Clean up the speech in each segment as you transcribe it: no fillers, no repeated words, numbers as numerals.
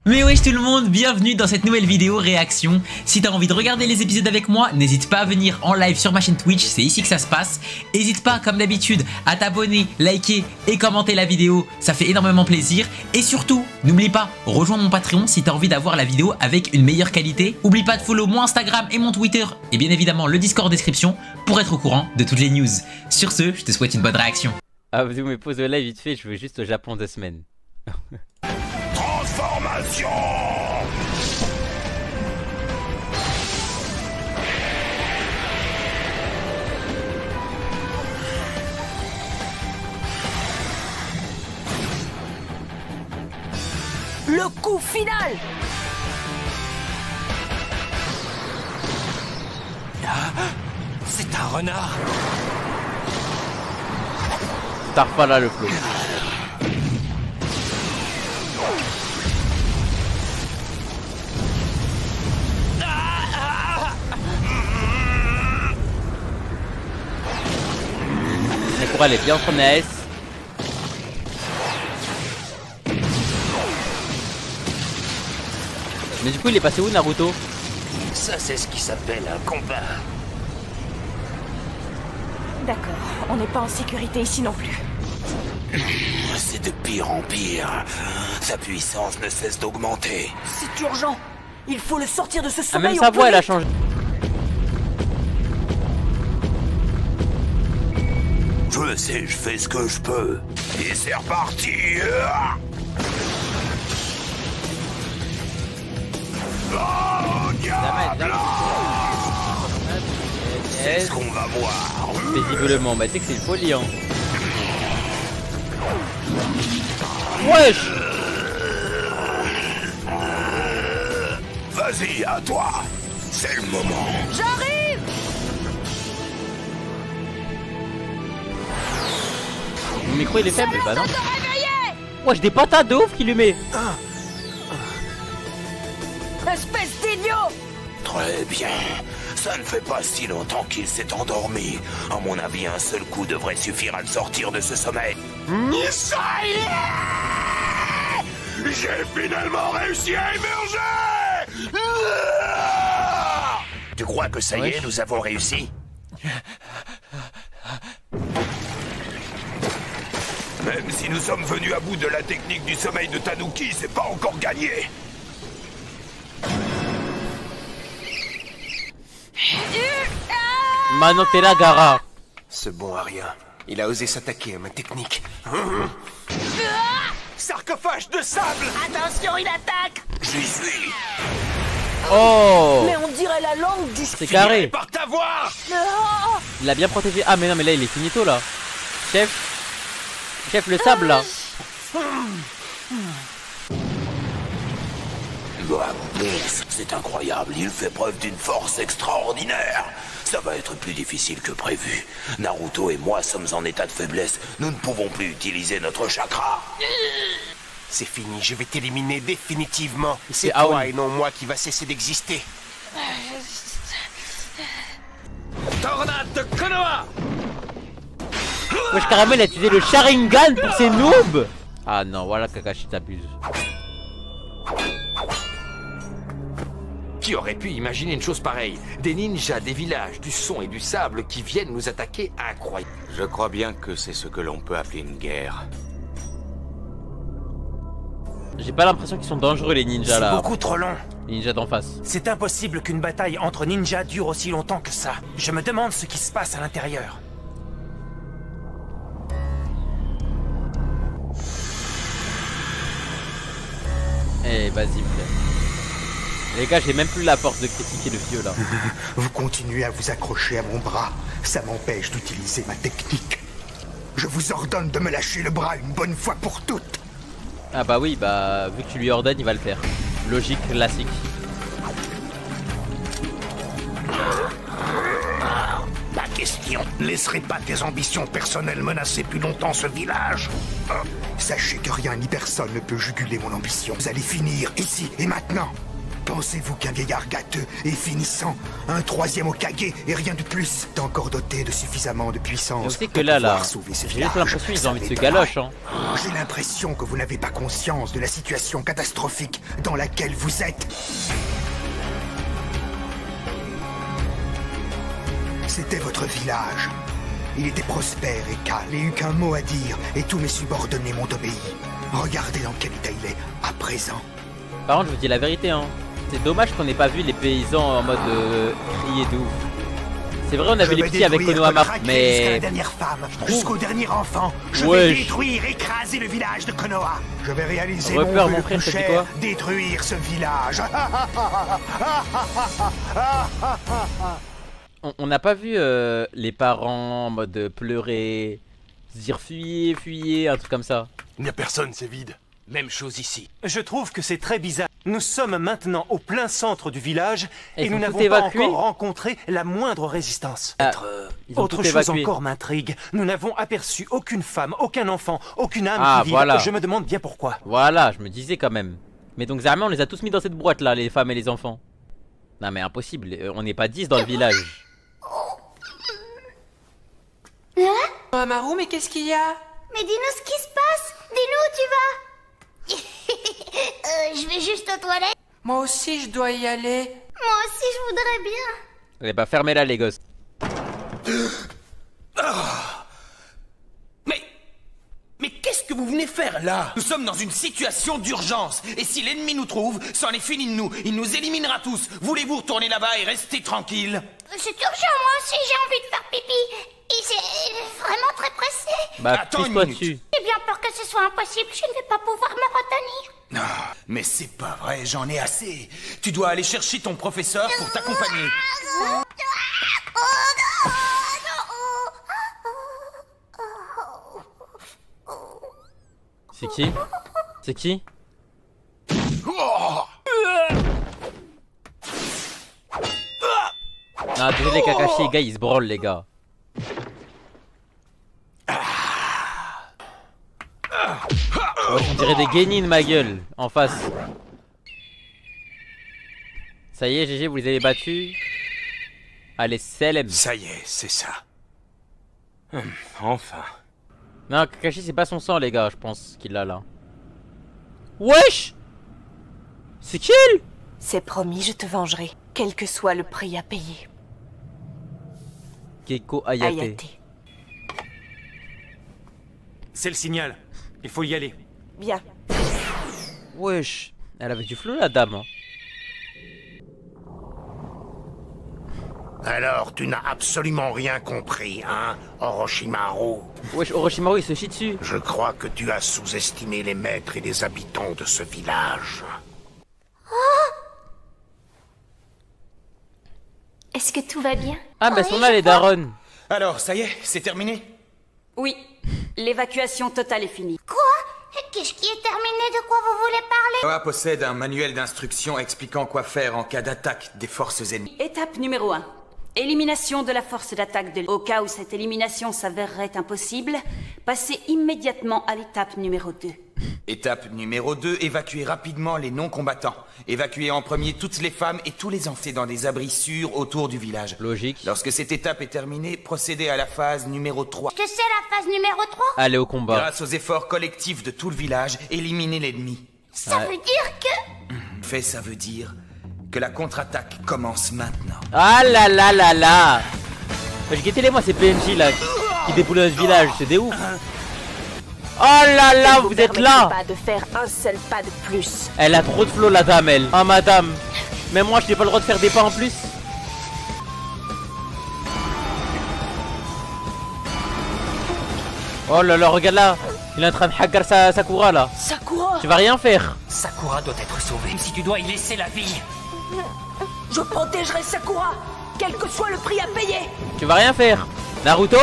Mais wesh tout le monde, bienvenue dans cette nouvelle vidéo réaction. Si t'as envie de regarder les épisodes avec moi, n'hésite pas à venir en live sur ma chaîne Twitch, c'est ici que ça se passe. N'hésite pas comme d'habitude à t'abonner, liker et commenter la vidéo, ça fait énormément plaisir. Et surtout, n'oublie pas, rejoins mon Patreon si t'as envie d'avoir la vidéo avec une meilleure qualité. Oublie pas de follow mon Instagram et mon Twitter et bien évidemment le Discord en description pour être au courant de toutes les news. Sur ce, je te souhaite une bonne réaction. Ah, vous me posez le live vite fait, je veux juste au Japon 2 semaines. Transformation. Le coup final. C'est un renard. T'as pas là le flow. Elle est bien en train S. Mais du coup il est passé où Naruto? Ça c'est ce qui s'appelle un combat. D'accord, on n'est pas en sécurité ici non plus. C'est de pire en pire. Sa puissance ne cesse d'augmenter. C'est urgent. Il faut le sortir de ce Ah, sommeil. même sa voix elle a changé. Je sais, je fais ce que je peux. Et c'est reparti. Oh, diable. C'est ce qu'on va voir. Paisiblement, bah tu sais que c'est une folie hein. Wesh. Vas-y, à toi. C'est le moment. J'arrive. Mon micro il est faible, bah non. Wesh, des patates de ouf qu'il lui met. Espèce d'idiot. Très bien. Ça ne fait pas si longtemps qu'il s'est endormi. À mon avis, un seul coup devrait suffire à le sortir de ce sommeil. Ça y est! J'ai finalement réussi à émerger! Tu crois que ça y est, nous avons réussi? Même si nous sommes venus à bout de la technique du sommeil de Tanuki, c'est pas encore gagné. Maintenant t'es là, Gara. Ce bon à rien. Il a osé s'attaquer à ma technique. Sarcophage de sable! Attention, il attaque. J'y suis. Oh. Mais on dirait la langue du... C'est carré. Par ta voix! Oh. Il a bien protégé. Ah mais non mais là il est finito là. Chef. Chef le sable là. C'est incroyable, il fait preuve d'une force extraordinaire. Ça va être plus difficile que prévu. Naruto et moi sommes en état de faiblesse. Nous ne pouvons plus utiliser notre chakra. C'est fini, je vais t'éliminer définitivement. C'est Ah toi oui. et non moi qui va cesser d'exister. Tornade de Konoha! Wesh, carrément il a utilisé le Sharingan pour ses noobs. Ah non, voilà Kakashi t'abuse. Qui aurait pu imaginer une chose pareille? Des ninjas, des villages, du son et du sable qui viennent nous attaquer, incroyable. Je crois bien que c'est ce que l'on peut appeler une guerre. J'ai pas l'impression qu'ils sont dangereux les ninjas C'est là. beaucoup trop long. Les ninjas d'en face. C'est impossible qu'une bataille entre ninjas dure aussi longtemps que ça. Je me demande ce qui se passe à l'intérieur. Eh vas-y plaît. Les gars, j'ai même plus la force de critiquer le vieux là. Vous continuez à vous accrocher à mon bras. Ça m'empêche d'utiliser ma technique. Je vous ordonne de me lâcher le bras une bonne fois pour toutes. Ah bah oui, bah vu que tu lui ordonnes, il va le faire. Logique classique. Ma question, ne laisserai pas tes ambitions personnelles menacer plus longtemps ce village. Sachez que rien ni personne ne peut juguler mon ambition. Vous allez finir ici et maintenant. Pensez-vous qu'un vieillard gâteux et finissant, un troisième Hokage et rien de plus, est encore doté de suffisamment de puissance je sais que là, j'ai l'impression qu'ils ont envie de se galoche, hein. J'ai l'impression que vous n'avez pas conscience de la situation catastrophique dans laquelle vous êtes. C'était votre village. Il était prospère et calme et eut qu'un mot à dire et tous mes subordonnés m'ont obéi. Regardez dans quel état il est à présent. Par contre, je vous dis la vérité, hein. C'est dommage qu'on n'ait pas vu les paysans en mode crier de ouf. C'est vrai, on a vu les petits avec Konohama, mais jusqu'à la dernière femme, jusqu'au dernier enfant. Je vais détruire, écraser le village de Konoha. Je vais réaliser mon frère, cher, détruire ce village. On n'a pas vu les parents en mode pleurer, se dire fuyez, fuyez, un truc comme ça. Il n'y a personne, c'est vide. Même chose ici. Je trouve que c'est très bizarre. Nous sommes maintenant au plein centre du village et nous n'avons pas évacué. encore rencontré la moindre résistance. Ils ont Autre tout chose évacué. encore m'intrigue. Nous n'avons aperçu aucune femme, aucun enfant, aucune âme qui vive. Voilà. Je me demande bien pourquoi. Voilà, je me disais quand même. Mais donc Zama, on les a tous mis dans cette boîte là, les femmes et les enfants. Non mais impossible, on n'est pas 10 dans le village. Amaru, mais qu'est-ce qu'il y a? Mais dis-nous ce qui se passe. Dis-nous où tu vas. Je vais juste aux toilettes. Moi aussi, je dois y aller. Moi aussi, je voudrais bien. Eh bah fermez-la les gosses. Mais qu'est-ce que vous venez faire là? Nous sommes dans une situation d'urgence. Et si l'ennemi nous trouve, c'en est fini de nous. Il nous éliminera tous. Voulez-vous retourner là-bas et rester tranquille? C'est urgent, moi aussi, j'ai envie de faire pipi. Et c'est vraiment très pressé. Bah attends une toi minute. dessus. J'ai bien peur que ce soit impossible. Je ne vais pas pouvoir me retenir. Ah, mais c'est pas vrai, j'en ai assez. Tu dois aller chercher ton professeur pour t'accompagner. C'est qui? C'est qui? Non, désolé Kakashi, les gars, ils se branlent les gars. Oh, on dirait des Genin ma gueule, en face. Ça y est, GG, vous les avez battus. Allez, Selem. Ça y est, c'est ça. Enfin. Non, Kakashi, c'est pas son sang, les gars, je pense qu'il l'a là. Wesh! C'est qui elle? C'est promis, je te vengerai, quel que soit le prix à payer. Keiko Hayate. Hayate. C'est le signal. Il faut y aller. Bien. Wesh, elle avait du flow la dame. Hein. Alors, tu n'as absolument rien compris, hein, Orochimaru? Wesh, Orochimaru il se chie dessus. Je crois que tu as sous-estimé les maîtres et les habitants de ce village. Est-ce que tout va bien? Ah, mais elles sont là les darons. Alors, ça y est, c'est terminé? Oui, l'évacuation totale est finie. Quoi? Qu'est-ce qui est terminé? De quoi vous voulez parler? Konoha possède un manuel d'instructions expliquant quoi faire en cas d'attaque des forces ennemies. Étape numéro 1. Élimination de la force d'attaque de... Au cas où cette élimination s'avérerait impossible, passez immédiatement à l'étape numéro 2. Étape numéro 2, évacuer rapidement les non-combattants. Évacuer en premier toutes les femmes et tous les enfants dans des abris sûrs autour du village. Logique. Lorsque cette étape est terminée, procédez à la phase numéro 3. Que c'est la phase numéro 3? Allez au combat. Grâce aux efforts collectifs de tout le village, éliminez l'ennemi. Ça veut dire que... Fait, ça veut dire que la contre-attaque commence maintenant. Ah là là là là. Je guettez-les moi ces PNJ là qui déboulent notre village, c'est des ouf. Oh là là, vous êtes là. Pas de faire un seul pas de plus. Elle a trop de flow la dame elle. Ah madame. Mais moi je n'ai pas le droit de faire des pas en plus. Oh là là, regarde là. Il est en train de hacker sa Sakura là. Sakura! Tu vas rien faire. Sakura doit être sauvée, même si tu dois y laisser la vie. Je protégerai Sakura, quel que soit le prix à payer. Tu vas rien faire. Naruto?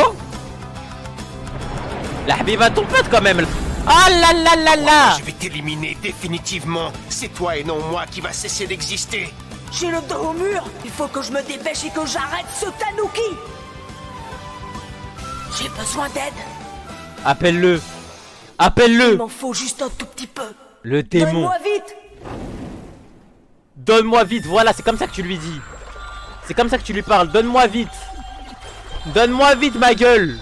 La Habiba ton pote quand même. Ah là là là là. Je vais t'éliminer définitivement. C'est toi et non moi qui va cesser d'exister. J'ai le dos au mur. Il faut que je me dépêche et que j'arrête ce Tanuki. J'ai besoin d'aide. Appelle-le. Il Appelle-le. m'en faut juste un tout petit peu. Le démon. Donne-moi vite. Donne-moi vite, voilà, c'est comme ça que tu lui dis. C'est comme ça que tu lui parles, donne-moi vite. Donne-moi vite ma gueule.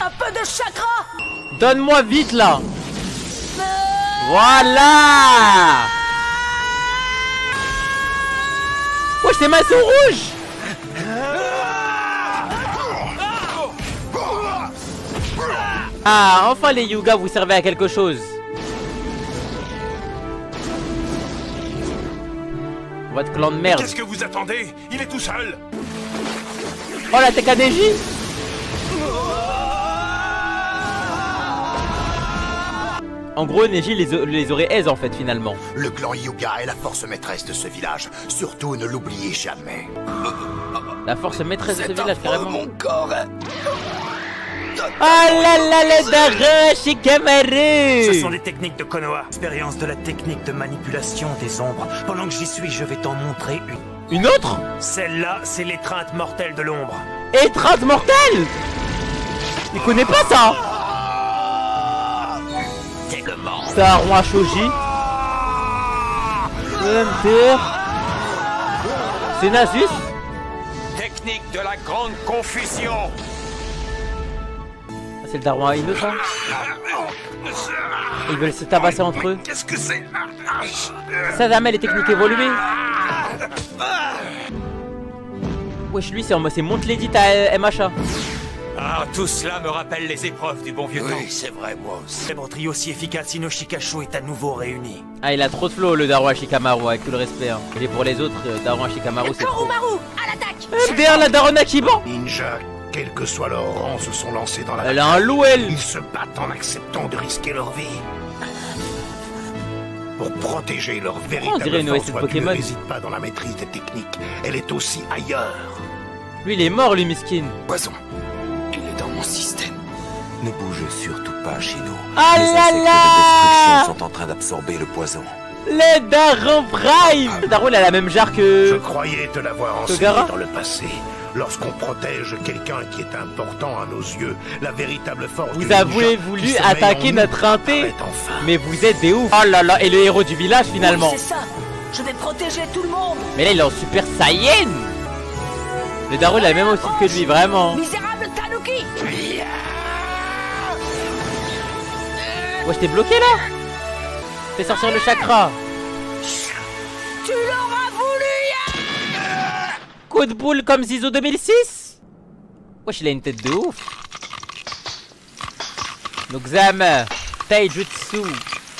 Un peu de chakra. Donne-moi vite là. Voilà. Wesh, tes mains sont rouges. Ah, enfin les Yuga, vous servez à quelque chose. Votre clan de merde. Qu'est-ce que vous attendez? Il est tout seul. Oh la Tekaneji. En gros, Neji les aurait aise en fait finalement. Le clan Hyuga est la force maîtresse de ce village. Surtout ne l'oubliez jamais. La force maîtresse de ce village carrément. Mon corps. Ah là là là Dara Shikamaru. Ce sont des techniques de Konoha. Expérience de la technique de manipulation des ombres. Pendant que j'y suis, je vais t'en montrer une. Une autre? Celle-là, c'est l'étreinte mortelle de l'ombre. Étreinte mortelle? Il connaît pas ça? Daron Shoji. Hunter. C'est Nasus. Technique de la grande confusion. Ah, c'est le Daron Ino ça. Ils veulent se tabasser entre eux. Qu'est-ce que c'est? Ça jamais les techniques évoluées. Wesh lui c'est monte l'édite à MHA. Ah, tout cela me rappelle les épreuves du bon vieux temps. Oui, c'est vrai, moi aussi. Célèbre trio si efficace, Inoshikasho est à nouveau réuni. Ah, il a trop de flow le Daron Shikamaru, avec tout le respect. Hein. Et pour les autres, Daron Shikamaru c'est trop. Koromaru, à l'attaque. MDR la Daron Akiban. Ninja, quel que soit leur rang, se sont lancés dans la Elle a un loup, elle. Ils se battent en acceptant de risquer leur vie. Pour protéger leur véritable force, Pokémon n'hésite pas dans la maîtrise des techniques. Elle est aussi ailleurs. Lui, il est mort, lui, miskin. Poison. Il est dans mon système. Ne bouge surtout pas, Shino. Ah les là insectes là de destruction sont en train d'absorber le poison. Le Daron Prime. Le Daron, il a la même jarre que... Je croyais te l'avoir enseigné Gara dans le passé. Lorsqu'on protège quelqu'un qui est important à nos yeux, la véritable force... Vous avez voulu attaquer notre inté, mais vous êtes des ouf. Oh là là, et le héros du village finalement. Oui, c'est ça. Je vais protéger tout le monde. Mais là, il est en Super Saiyan. Le Daron, il a le même aussi que lui, vraiment. Misérable Tanuki. Ouais, je t'ai bloqué là. Fais sortir le chakra. Tu l'auras voulu. Coup de boule comme Zizo 2006. Wesh, il a une tête de ouf. Noxam, Taijutsu,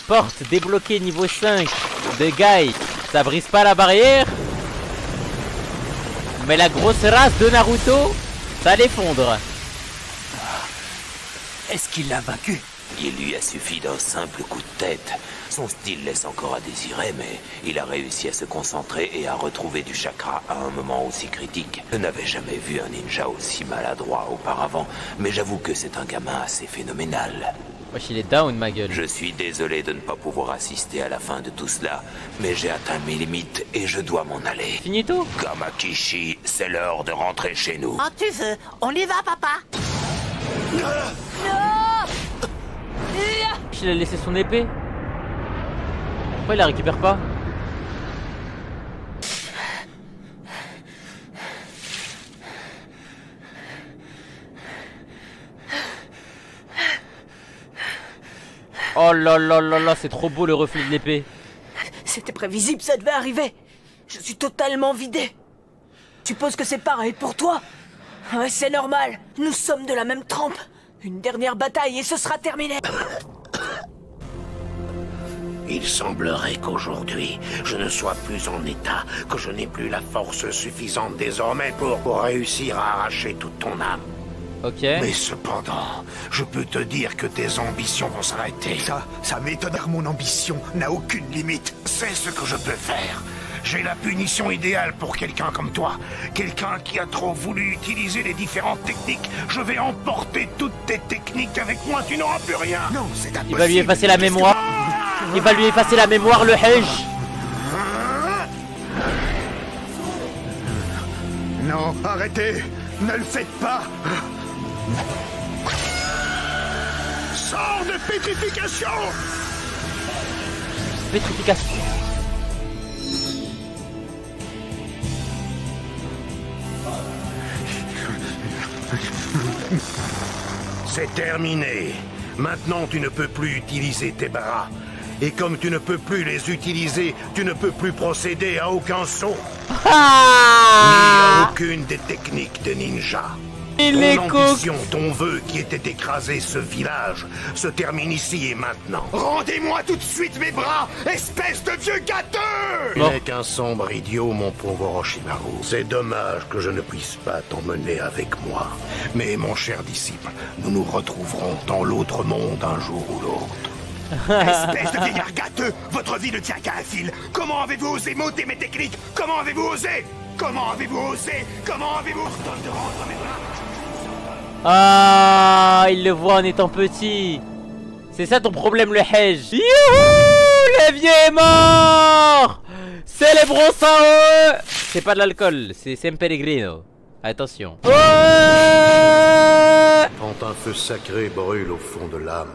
porte débloquée niveau 5 de Gai. Ça brise pas la barrière. Mais la grosse race de Naruto, ça l'effondre. Est-ce qu'il l'a vaincu? Il lui a suffi d'un simple coup de tête. Son style laisse encore à désirer, mais il a réussi à se concentrer et à retrouver du chakra à un moment aussi critique. Je n'avais jamais vu un ninja aussi maladroit auparavant, mais j'avoue que c'est un gamin assez phénoménal. Wesh, il est down, ma gueule. Je suis désolé de ne pas pouvoir assister à la fin de tout cela, mais j'ai atteint mes limites et je dois m'en aller. Finito. Kamakishi, c'est l'heure de rentrer chez nous. Quand tu veux, on y va, papa. Il a laissé son épée. Pourquoi il la récupère pas? Oh là là là là, c'est trop beau le reflet de l'épée. C'était prévisible, ça devait arriver. Je suis totalement vidé. Tu penses que c'est pareil pour toi? Ouais, c'est normal. Nous sommes de la même trempe. Une dernière bataille et ce sera terminé. Il semblerait qu'aujourd'hui, je ne sois plus en état, que je n'ai plus la force suffisante désormais pour réussir à arracher toute ton âme. Ok. Mais cependant, je peux te dire que tes ambitions vont s'arrêter. Ça m'étonne car mon ambition n'a aucune limite. C'est ce que je peux faire. J'ai la punition idéale pour quelqu'un comme toi. Quelqu'un qui a trop voulu utiliser les différentes techniques. Je vais emporter toutes tes techniques avec moi, tu n'auras plus rien. Non, c'est impossible. Il va lui effacer la mémoire. Il va lui effacer la mémoire, le Hej. Non, arrêtez. Ne le faites pas. Sors de pétrification. Pétrification. C'est terminé. Maintenant, tu ne peux plus utiliser tes bras. Et comme tu ne peux plus les utiliser, tu ne peux plus procéder à aucun saut. Ni à aucune des techniques de ninja. Ton ambition, ton vœu qui était d'écraser ce village, se termine ici et maintenant. Rendez-moi tout de suite mes bras, espèce de vieux gâteux! Tu n'es qu'un sombre idiot, mon pauvre Orochimaru. C'est dommage que je ne puisse pas t'emmener avec moi. Mais mon cher disciple, nous nous retrouverons dans l'autre monde un jour ou l'autre. Espèce de vieillard gâteux, votre vie ne tient qu'à un fil. Comment avez-vous osé m'ôter mes techniques? Comment avez-vous osé? Comment avez-vous osé? Comment avez-vous... de rendre mes bras? Ah, il le voit en étant petit. C'est ça ton problème, le Hej. Youhou, le vieux est mort. Célébrons ça. C'est pas de l'alcool, c'est San Pellegrino. Attention. Quand un feu sacré brûle au fond de l'âme,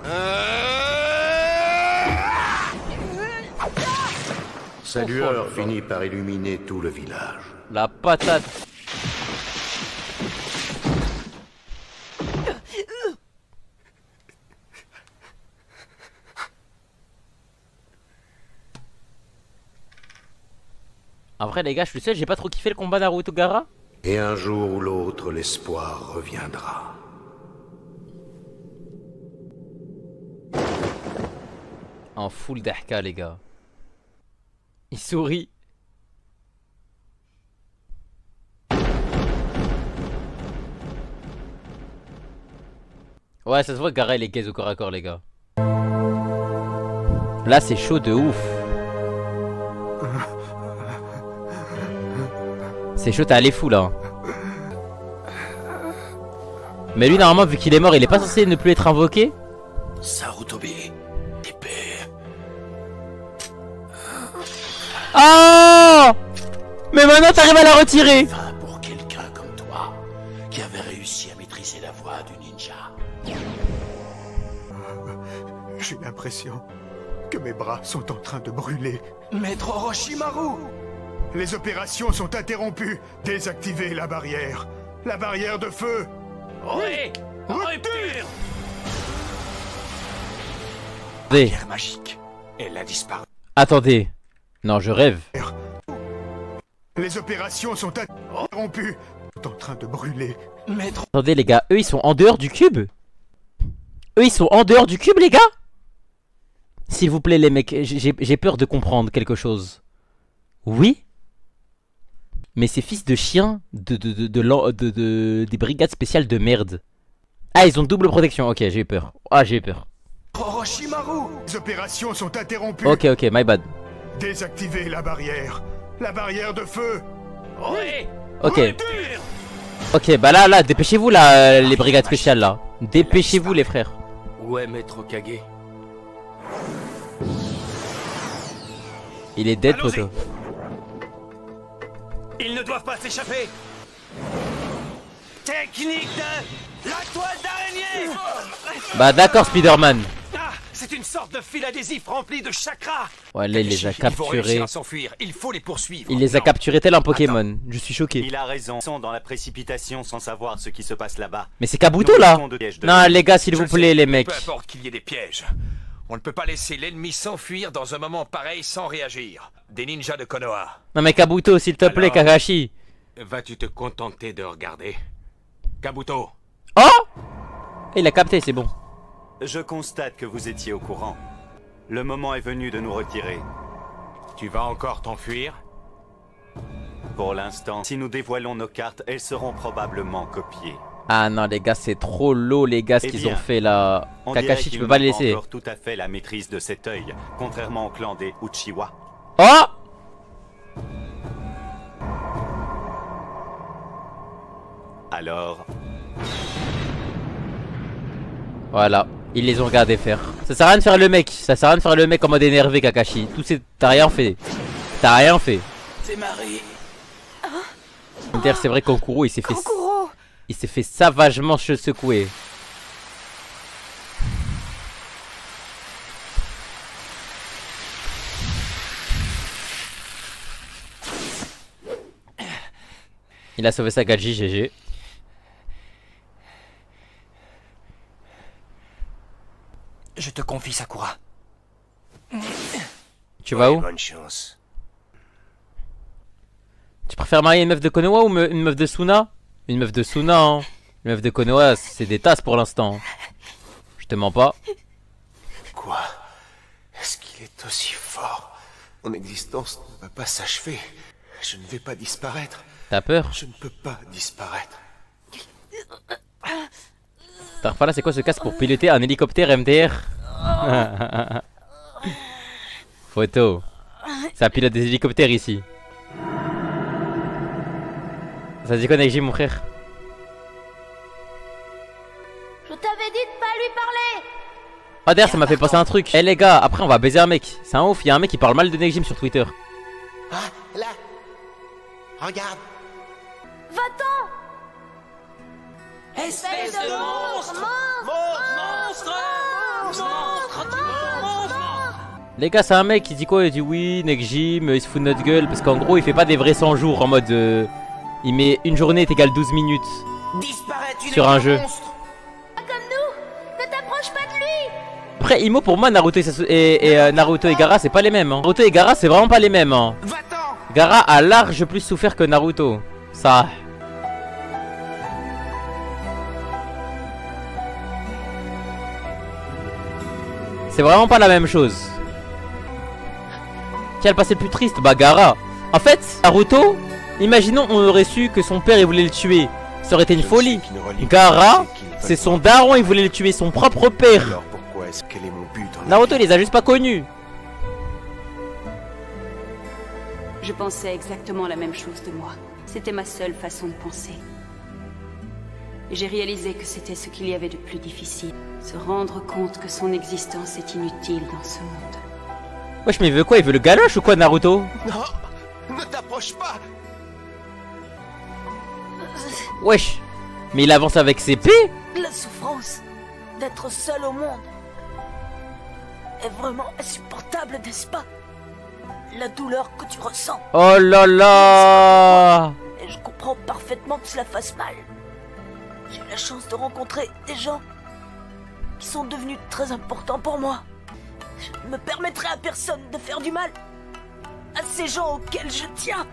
sa lueur finit par illuminer tout le village. La patate. En vrai les gars, je suis seul, j'ai pas trop kiffé le combat Naruto Gaara. Et un jour ou l'autre, l'espoir reviendra. En full d'ahka les gars. Il sourit. Ouais, ça se voit que Gaara il est gaze au corps à corps les gars. Là c'est chaud de ouf. C'est chaud, t'as les fous là. Mais lui normalement vu qu'il est mort il est pas censé ne plus être invoqué. Sarutobi, épée. Oh, mais maintenant t'arrives à la retirer. Enfin, pour quelqu'un comme toi, qui avait réussi à maîtriser la voix du ninja. J'ai l'impression que mes bras sont en train de brûler. Maître Orochimaru! Les opérations sont interrompues. Désactivez la barrière. La barrière de feu. Oui! Rupture! Attendez. Pierre magique. Elle a disparu. Attendez. Non, je rêve. Les opérations sont interrompues. Sont en train de brûler. Maître... Attendez les gars, eux ils sont en dehors du cube. Eux ils sont en dehors du cube les gars. S'il vous plaît les mecs, j'ai peur de comprendre quelque chose. Oui. Mais ces fils de chiens des brigades spéciales de merde. Ah ils ont double protection, ok j'ai eu peur. Ah j'ai eu peur. Orochimaru! Les opérations sont interrompues. Ok ok, my bad. Désactivez la barrière. La barrière de feu. Oui! Ok. Rupture! Ok bah là dépêchez-vous là les brigades spéciales là. Dépêchez-vous les frères. Où est Maître Kage? Il est dead poto. Ils ne doivent pas s'échapper. Technique de la toile d'araignée. Bah d'accord Spider-Man. Ah, c'est une sorte de fil adhésif rempli de chakras. Ouais là il les a capturés. Il faut les poursuivre. Il les a capturés tel un Pokémon. Je suis choqué. Il a raison. Ils sont dans la précipitation sans savoir ce qui se passe là-bas. Mais c'est Kabuto là. Non les gars s'il vous plaît les mecs. Peu importe qu'il y ait des pièges. On ne peut pas laisser l'ennemi s'enfuir dans un moment pareil sans réagir. Des ninjas de Konoha. Non mais Kabuto s'il te plaît Kakashi. Vas-tu te contenter de regarder? Kabuto. Oh, il a capté, c'est bon. Je constate que vous étiez au courant. Le moment est venu de nous retirer. Tu vas encore t'enfuir? Pour l'instant, si nous dévoilons nos cartes, elles seront probablement copiées. Ah non les gars c'est trop low les gars ce qu'ils ont fait là. Kakashi tu peux pas les laisser. Encore tout à fait la maîtrise de cet œil, contrairement au clan des Uchiwa. Oh. Alors... Voilà, ils les ont regardés faire. Ça sert à rien de faire le mec, ça sert à rien de faire le mec en mode énervé Kakashi. Tout c'est... T'as rien fait. T'as rien fait. C'est Marie. D'ailleurs c'est vrai qu'Ankuro il s'est fait... Il s'est fait sauvagement secouer. Il a sauvé sa Gaji, GG. Je te confie Sakura. Tu vas où? Bonne chance. Tu préfères marier une meuf de Konoha ou une meuf de Suna? Une meuf de Suna, hein. Une meuf de Konoha, c'est des tasses pour l'instant. Je te mens pas. Quoi? Est-ce qu'il est aussi fort? Mon existence ne va pas s'achever. Je ne vais pas disparaître. T'as peur? Je ne peux pas disparaître. Tarfala, c'est quoi ce casque pour piloter un hélicoptère MDR? Photo. Ça pilote des hélicoptères ici. Ça dit quoi Nekji, mon frère? Je t'avais dit de pas lui parler. Ah d'ailleurs ça m'a fait penser à un truc. Eh les gars, après on va baiser un mec. C'est un ouf, il y a un mec qui parle mal de Nekjim sur Twitter. Ah, là. Regarde. Va-t'en. Espèce de monstre! Les gars, c'est un mec qui dit quoi? Il dit oui, Nekjim, il se fout de notre gueule. Parce qu'en gros il fait pas des vrais 100 jours en mode il met une journée est égale 12 minutes sur un jeu. Comme nous, ne t'approche pas de lui. Après Imo pour moi Naruto et Naruto et Gaara c'est pas les mêmes hein. Naruto et Gaara c'est vraiment pas les mêmes hein. Gaara a large plus souffert que Naruto. Ça. C'est vraiment pas la même chose. Qui a le passé le plus triste? Bah Gaara. En fait Naruto, imaginons on aurait su que son père il voulait le tuer. Ça aurait été une folie. Gaara, c'est son daron il voulait le tuer, son propre père. Alors pourquoi est-ce quel est mon but dans Naruto il les a juste pas connus. Je pensais exactement la même chose de moi. C'était ma seule façon de penser. Et j'ai réalisé que c'était ce qu'il y avait de plus difficile. Se rendre compte que son existence est inutile dans ce monde. Wesh mais il veut quoi? Il veut le galoche ou quoi Naruto? Non, ne t'approche pas. Wesh. Mais il avance avec ses P. La souffrance d'être seul au monde est vraiment insupportable, n'est-ce pas? La douleur que tu ressens. Oh là là. Et je comprends parfaitement que cela fasse mal. J'ai eu la chance de rencontrer des gens qui sont devenus très importants pour moi. Je ne me permettrai à personne de faire du mal à ces gens auxquels je tiens.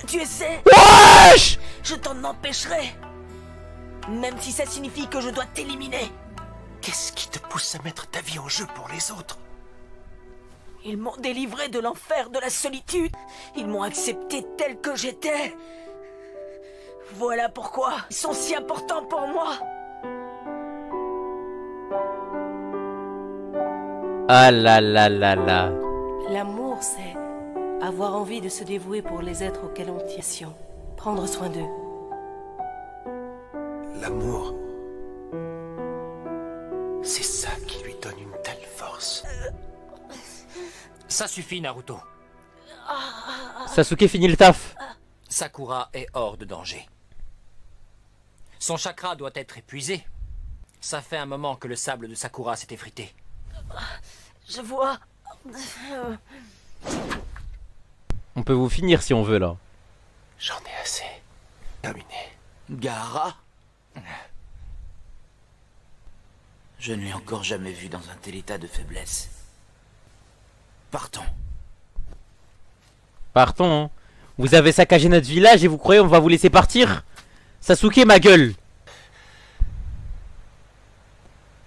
Tu essaies. Wesh. Je t'en empêcherai. Même si ça signifie que je dois t'éliminer. Qu'est-ce qui te pousse à mettre ta vie en jeu pour les autres? Ils m'ont délivré de l'enfer de la solitude. Ils m'ont accepté tel que j'étais. Voilà pourquoi ils sont si importants pour moi. Ah là là là là. L'amour, c'est avoir envie de se dévouer pour les êtres auxquels on tient. Prendre soin d'eux. L'amour, c'est ça qui lui donne une telle force. Ça suffit, Naruto. Sasuke finit le taf. Sakura est hors de danger. Son chakra doit être épuisé. Ça fait un moment que le sable de Sakura s'est effrité. Je vois. On peut vous finir si on veut là. J'en ai assez. Terminé. Gaara? Je ne l'ai encore jamais vu dans un tel état de faiblesse. Partons. Partons hein. Vous avez saccagé notre village et vous croyez on va vous laisser partir? Sasuke ma gueule.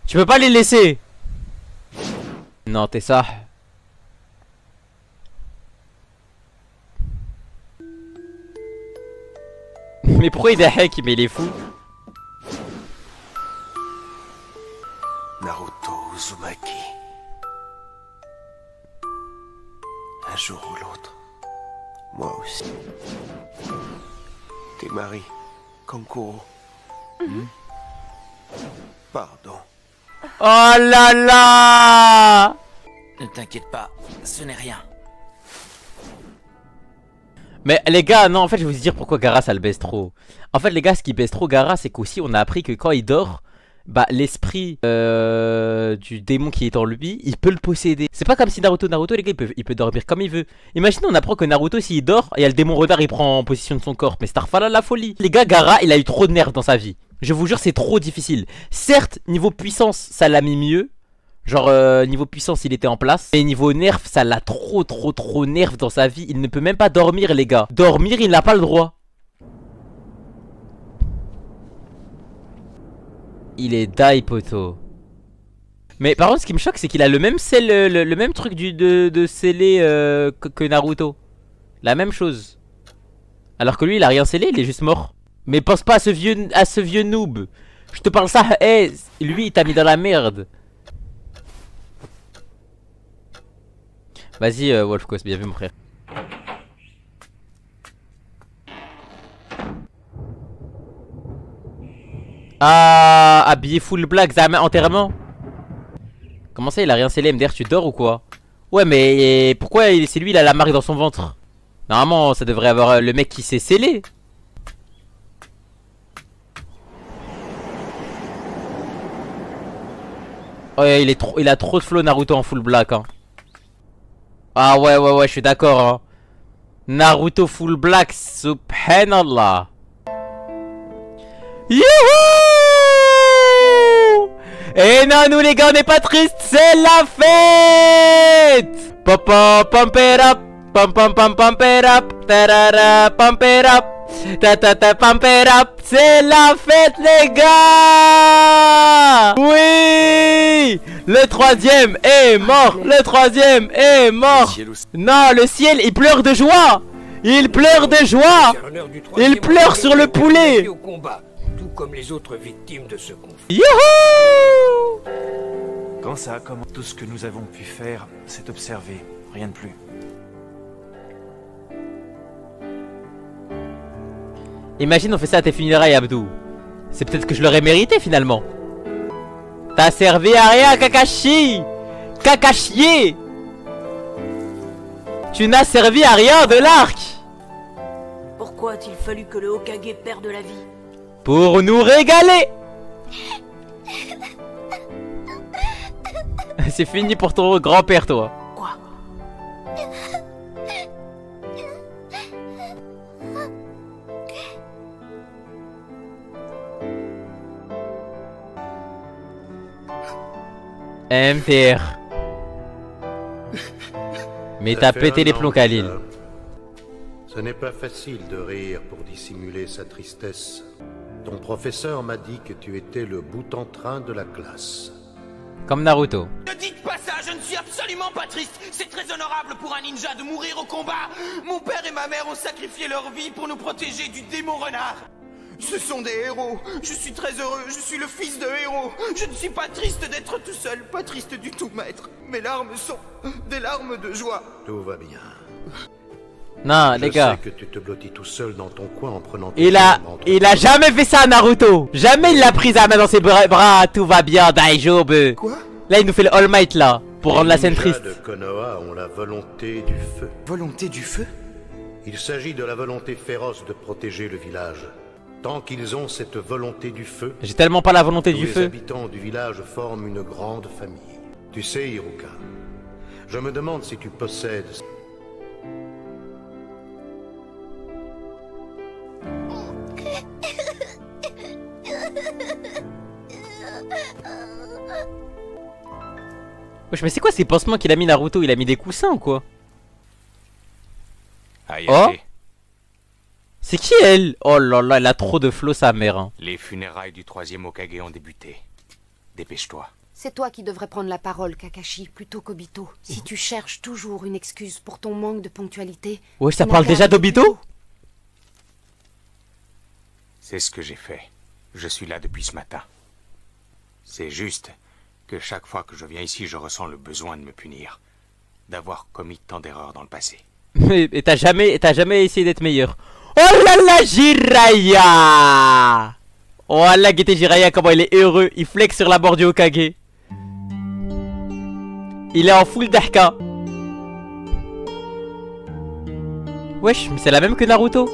Tu peux pas les laisser. Non t'es ça. Mais pourquoi il est hack? Mais il est fou. Naruto Uzumaki. Un jour ou l'autre, moi aussi. Tes maris, Kankuro. Pardon. Oh là là. Ne t'inquiète pas, ce n'est rien. Mais les gars, non en fait je vais vous dire pourquoi Gaara ça le baisse trop. En fait les gars ce qui baisse trop Gaara c'est qu'aussi on a appris que quand il dort, bah l'esprit du démon qui est en lui, il peut le posséder. C'est pas comme si Naruto les gars il peut dormir comme il veut. Imaginez on apprend que Naruto s'il dort, il y a le démon renard il prend en possession de son corps. Mais Starfala la folie. Les gars Gaara il a eu trop de nerfs dans sa vie. Je vous jure c'est trop difficile. Certes niveau puissance ça l'a mis mieux. Genre niveau puissance il était en place. Mais niveau nerf ça l'a trop nerf dans sa vie. Il ne peut même pas dormir les gars. Dormir il n'a pas le droit. Il est die poto. Mais par contre ce qui me choque c'est qu'il a le même le même truc de sceller que Naruto. La même chose. Alors que lui il a rien scellé, il est juste mort. Mais pense pas à ce vieux noob. Je te parle ça, hey, lui il t'a mis dans la merde. Vas-y Wolfcos, bien vu mon frère. Ah, habillé full black, enterrement. Comment ça il a rien scellé MDR, tu dors ou quoi? Ouais mais pourquoi c'est lui il a la marque dans son ventre? Normalement ça devrait avoir le mec qui s'est scellé. Oh il a trop de flow Naruto en full black hein. Ah ouais je suis d'accord hein. Naruto full black, subhanallah. Youhou! Et non nous les gars on n'est pas tristes, c'est la fête. Pom pom pom up, pom pom pom pom up, tarara pom up, ta ta ta pom up, c'est la fête les gars. Oui, le troisième est mort, le troisième est mort. Non le ciel il pleure de joie, il pleure de joie, il pleure sur le poulet. Comme les autres victimes de ce conflit. Youhou! Quand ça a commencé, tout ce que nous avons pu faire, c'est observer, rien de plus. Imagine on fait ça à tes funérailles Abdou. C'est peut-être que je l'aurais mérité finalement. T'as servi à rien Kakashi. Kakashi. Tu n'as servi à rien de l'arc. Pourquoi a-t-il fallu que le Hokage perde la vie? Pour nous régaler. C'est fini pour ton grand-père toi. Quoi? MTR. Mais t'as pété les plombs Khalil. Ce n'est pas facile de rire pour dissimuler sa tristesse. Ton professeur m'a dit que tu étais le bout en train de la classe. Comme Naruto. Ne dites pas ça, je ne suis absolument pas triste. C'est très honorable pour un ninja de mourir au combat. Mon père et ma mère ont sacrifié leur vie pour nous protéger du démon renard. Ce sont des héros. Je suis très heureux, je suis le fils de héros. Je ne suis pas triste d'être tout seul, pas triste du tout, maître. Mes larmes sont des larmes de joie. Tout va bien. Non les gars. Je sais que tu te blottis tout seul dans ton coin en prenant. Il a jamais fait ça à Naruto. Jamais il l'a prise à la main dans ses bras. Tout va bien, Daijobu. Quoi? Là il nous fait le All Might là pour rendre la scène triste. Les ninjas de Konoha ont la volonté du feu. Volonté du feu? Il s'agit de la volonté féroce de protéger le village. Tant qu'ils ont cette volonté du feu, j'ai tellement pas la volonté du feu. Les habitants du village forment une grande famille. Tu sais, Hiruka, je me demande si tu possèdes... Wesh, mais c'est quoi ces pansements qu'il a mis Naruto? Il a mis des coussins ou quoi? Oh, c'est qui elle? Oh là là, elle a trop de flow sa mère hein. Les funérailles du troisième Hokage ont débuté. Dépêche-toi. C'est toi qui devrais prendre la parole, Kakashi, plutôt qu'Obito. Si tu cherches toujours une excuse pour ton manque de ponctualité... Ouais, ça parle déjà d'Obito? C'est ce que j'ai fait. Je suis là depuis ce matin. C'est juste que chaque fois que je viens ici, je ressens le besoin de me punir. D'avoir commis tant d'erreurs dans le passé. Mais t'as jamais essayé d'être meilleur. Oh là là, Jiraiya! Oh là, Gete Jiraiya, comment il est heureux. Il flex sur la bord du Hokage. Il est en full dahka. Wesh, mais c'est la même que Naruto.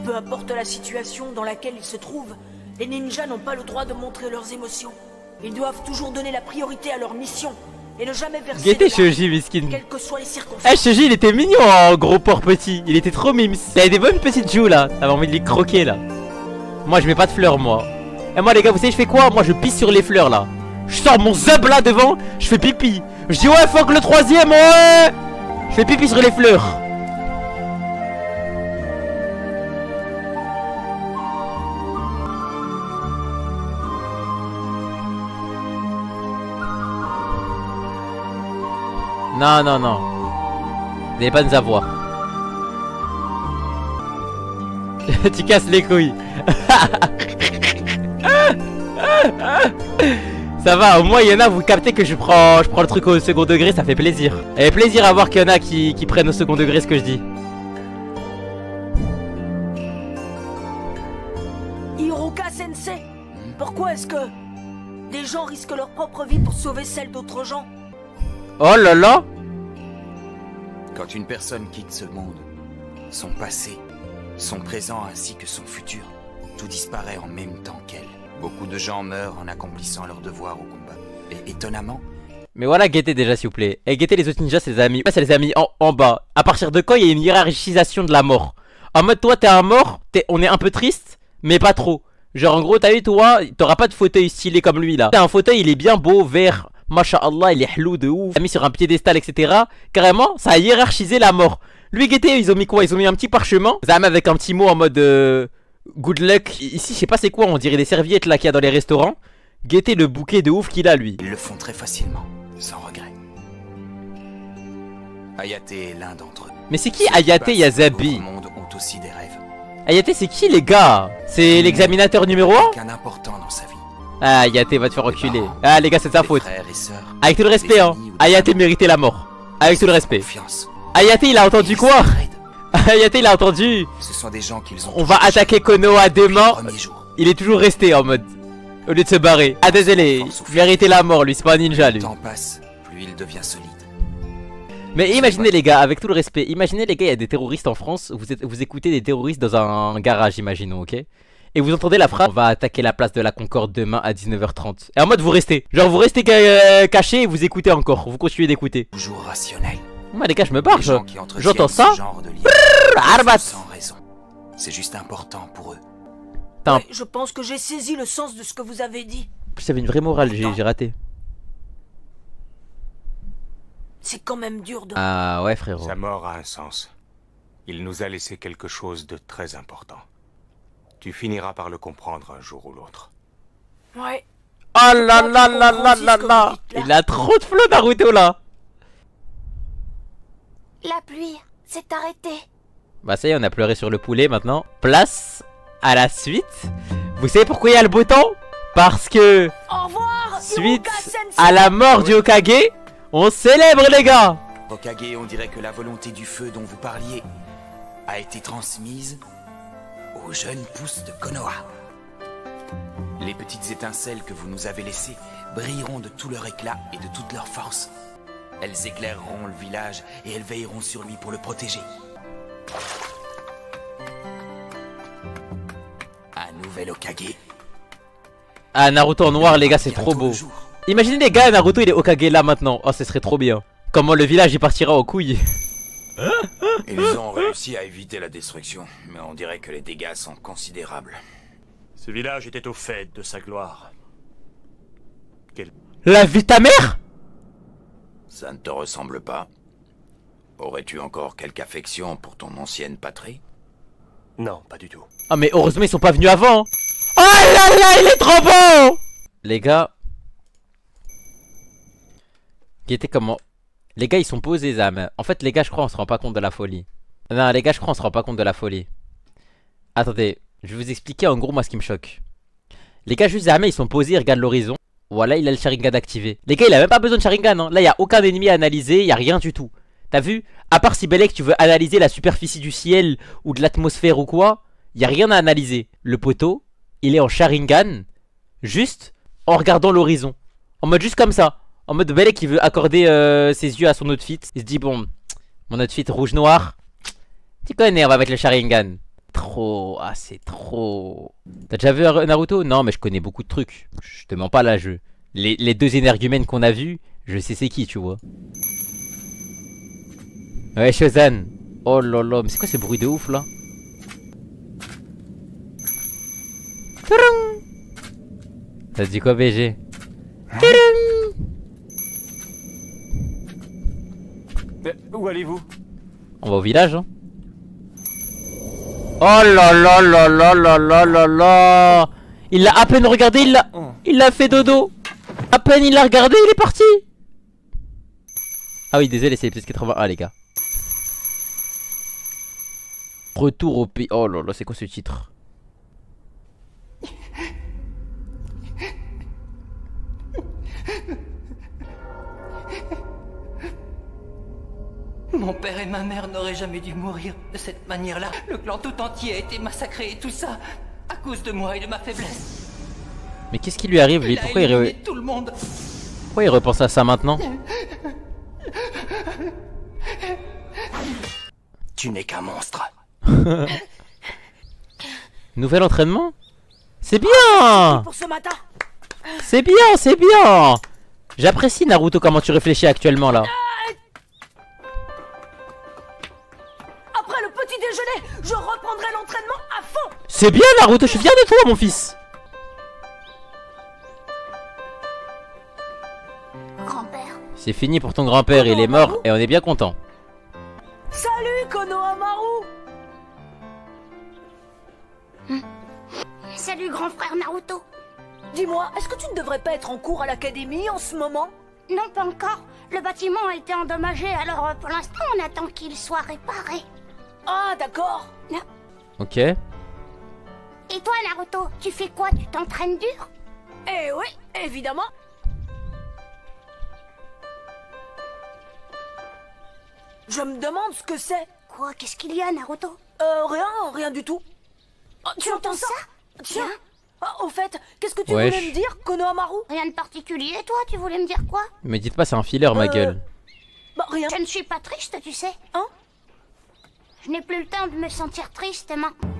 Peu importe la situation dans laquelle ils se trouvent, les ninjas n'ont pas le droit de montrer leurs émotions. Ils doivent toujours donner la priorité à leur mission. et ne jamais verser Guettez de larmes, Shoji, miskin. quelles que soient les circonstances. Eh, Shoji, il était mignon en gros porc petit. Il était trop mimes. Il avait des bonnes petites joues là. T'avais envie de les croquer là. Moi, je mets pas de fleurs, moi. Et moi, les gars, vous savez, je fais quoi? Moi, je pisse sur les fleurs là. Je sors mon zub là devant, je fais pipi. Je dis, ouais, fuck le troisième, ouais. Je fais pipi sur les fleurs. Non, non, non. Vous n'allez pas nous avoir. Tu casses les couilles. Ça va, au moins il y en a, vous captez que je prends le truc au second degré, ça fait plaisir. Et plaisir à voir qu'il y en a qui prennent au second degré ce que je dis. Hiroka Sensei, pourquoi est-ce que des gens risquent leur propre vie pour sauver celle d'autres gens? Oh là là. Quand une personne quitte ce monde, son passé, son présent ainsi que son futur, tout disparaît en même temps qu'elle. Beaucoup de gens meurent en accomplissant leur devoir au combat. Et étonnamment... Mais voilà, guettez déjà s'il vous plaît. Et guettez les autres ninjas, c'est les amis. Ouais, c'est les amis en bas. À partir de quand il y a une hiérarchisation de la mort? En mode, toi t'es un mort, on est un peu triste, mais pas trop. Genre en gros, t'as vu, toi, t'auras pas de fauteuil stylé comme lui là. T'as un fauteuil, il est bien beau, vert. Masha'Allah, il est hlou de ouf. Il a mis sur un piédestal, etc. Carrément, ça a hiérarchisé la mort. Lui, guettez, ils ont mis quoi? Ils ont mis un petit parchemin. Zama avec un petit mot en mode good luck. Ici, je sais pas c'est quoi, on dirait des serviettes là qu'il y a dans les restaurants. Guettez le bouquet de ouf qu'il a, lui. Ils le font très facilement, sans regret. Hayate est l'un d'entre eux. Mais c'est qui Hayate Yazabi? Le monde ont aussi des rêves. Hayate, c'est qui les gars? C'est l'examinateur numéro 1? Quelqu'un important dans sa vie. Ah, Hayate va te faire reculer. Ah, les gars, c'est de sa faute. Sœurs, avec tout le respect, hein. Hayate méritait la mort. Avec tout le respect. Hayate, il a entendu quoi? Hayate, il a entendu. Ce sont des gens qu'ils ont. On va attaquer Konoha demain. Il est toujours resté en mode. Au lieu de se barrer. Ah, désolé. Il méritait la mort, lui. C'est pas un ninja, lui. Plus le temps passe, plus il devient solide. Mais imaginez, les gars, avec tout le respect. Imaginez, les gars, il y a des terroristes en France. Vous écoutez des terroristes dans un garage, imaginons, ok? Et vous entendez la phrase: on va attaquer la place de la Concorde demain à 19h30. Et en mode vous restez. Genre vous restez caché et vous écoutez encore. Vous continuez d'écouter. Toujours rationnel. Moi les gars, je me barre. J'entends ça. Sans raison. C'est juste important pour eux. Ouais, je pense que j'ai saisi le sens de ce que vous avez dit. J'avais une vraie morale, j'ai raté. C'est quand même dur de... Ah ouais frérot. Sa mort a un sens. Il nous a laissé quelque chose de très important. Tu finiras par le comprendre un jour ou l'autre. Ouais. Oh là là là là là là. Il a trop de flow Naruto là. La pluie s'est arrêtée. Bah ça y est, on a pleuré sur le poulet maintenant. Place à la suite. Vous savez pourquoi il y a le beau temps? Parce que... Au revoir, suite à la mort du Hokage, on célèbre les gars. Hokage, on dirait que la volonté du feu dont vous parliez a été transmise aux jeunes pousses de Konoha. Les petites étincelles que vous nous avez laissées brilleront de tout leur éclat et de toute leur force. Elles éclaireront le village et elles veilleront sur lui pour le protéger. Un nouvel Hokage. Ah, Naruto en noir les gars, c'est trop beau. Imaginez les gars, Naruto il est Hokage là maintenant. Oh, ce serait trop bien. Comment le village il partira aux couilles. Ils ont réussi à éviter la destruction, mais on dirait que les dégâts sont considérables. Ce village était au fait de sa gloire. La vie de ta mère? Ça ne te ressemble pas? Aurais-tu encore quelque affection pour ton ancienne patrie? Non, pas du tout. Ah mais heureusement ils sont pas venus avant. Oh là là, il est trop beau. Les gars. Guettez comment. Les gars ils sont posés Zam. En fait les gars je crois on se rend pas compte de la folie. Non les gars je crois on se rend pas compte de la folie. Attendez, je vais vous expliquer en gros moi ce qui me choque. Les gars juste Zam ils sont posés, ils regardent l'horizon. Voilà il a le Sharingan activé. Les gars il a même pas besoin de Sharingan hein. Là il y a aucun ennemi à analyser, il y a rien du tout. T'as vu? À part si Belek tu veux analyser la superficie du ciel ou de l'atmosphère ou quoi, il y a rien à analyser. Le poteau il est en Sharingan juste en regardant l'horizon. En mode juste comme ça. En mode Belek qui veut accorder ses yeux à son outfit. Il se dit bon, mon outfit rouge-noir, tu connais, on va mettre le Sharingan. Trop, ah c'est trop. T'as déjà vu Naruto? Non mais je connais beaucoup de trucs. Je te mens pas là, les deux énergumènes qu'on a vus, Je sais c'est qui, tu vois. Ouais, Shozan. Oh là là, mais c'est quoi ces bruits de ouf là? T'as dit quoi, BG? Où allez-vous? On va au village, hein. Oh là là là là là là là là. Il l'a à peine regardé, il l'a fait dodo. À peine il l'a regardé, il est parti. Ah oui, désolé, c'est les 80. Les gars. Retour au pays. Oh là là, c'est quoi ce titre? Mon père et ma mère n'auraient jamais dû mourir de cette manière-là. Le clan tout entier a été massacré et tout ça à cause de moi et de ma faiblesse. Mais qu'est-ce qui lui arrive lui? Pourquoi tout le monde. Pourquoi il repense à ça maintenant? Tu n'es qu'un monstre. Nouvel entraînement? C'est bien! Pour ce matin. C'est bien, c'est bien! J'apprécie Naruto comment tu réfléchis actuellement là. Après le petit déjeuner, je reprendrai l'entraînement à fond. C'est bien Naruto, je suis fier de toi mon fils. Grand-père. C'est fini pour ton grand-père, il est mort et on est bien content. Salut Konohamaru. Salut grand frère Naruto. Dis-moi, est-ce que tu ne devrais pas être en cours à l'académie en ce moment? Non, pas encore. Le bâtiment a été endommagé, alors pour l'instant on attend qu'il soit réparé. Ah, d'accord. Ok. Et toi Naruto, tu fais quoi? Tu t'entraînes dur? Eh oui, évidemment. Je me demande ce que c'est. Quoi? Qu'est-ce qu'il y a Naruto? Rien du tout. Oh, tu entends ça? Tiens. Au fait, qu'est-ce que tu Wesh. voulais me dire, Konohamaru? Rien de particulier, toi, tu voulais me dire quoi? Mais dites pas c'est un filler ma gueule. Bah rien. Je ne suis pas triste, tu sais. Hein? Je n'ai plus le temps de me sentir triste maintenant.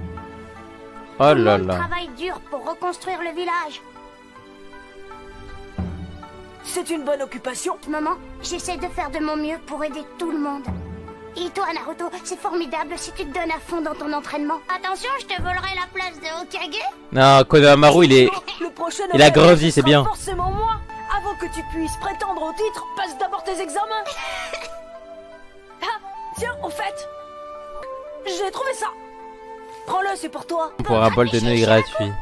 Oh là Tout le monde là. travaille dur pour reconstruire le village. C'est une bonne occupation. En ce moment, j'essaie de faire de mon mieux pour aider tout le monde. Et toi, Naruto, c'est formidable si tu te donnes à fond dans ton entraînement. Attention, je te volerai la place de Hokage. Non, Konohamaru il a grandi, c'est bien. Forcément moi. Avant que tu puisses prétendre au titre, passe d'abord tes examens. Ah, tiens, au fait, j'ai trouvé ça. Prends-le, c'est pour toi. Pour un bol de nouilles gratuit.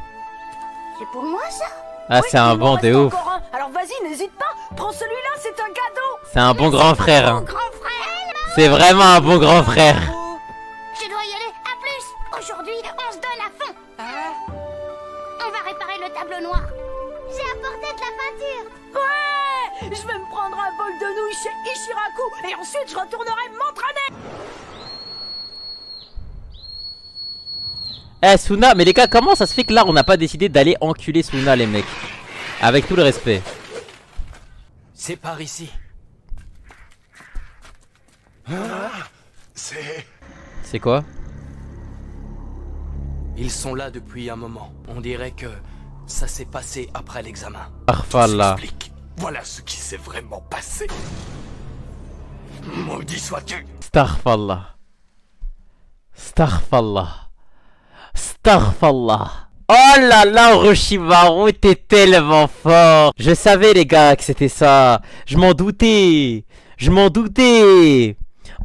C'est pour moi ça? Ah, c'est un bon de ouf. Alors vas-y, n'hésite pas. Prends celui-là, c'est un cadeau. C'est un bon grand frère. Hein. C'est vraiment un bon grand frère. Je dois y aller. À plus. Aujourd'hui, on se donne à fond. On va réparer le tableau noir. J'ai apporté de la peinture. Ouais. Je vais me prendre un bol de nouilles chez Ishiraku et ensuite je retournerai m'entraîner. Eh Suna, mais les gars, comment ça se fait que là on n'a pas décidé d'aller enculer Suna les mecs? Avec tout le respect. C'est par ici. C'est quoi? Ils sont là depuis un moment. On dirait que ça s'est passé après l'examen. Arfallah. Voilà ce qui s'est vraiment passé. Maudit sois-tu. Starfallah. Starfallah. Starfallah. Oh là là, Orochimaru, t'es tellement fort. Je savais les gars que c'était ça. Je m'en doutais. Je m'en doutais.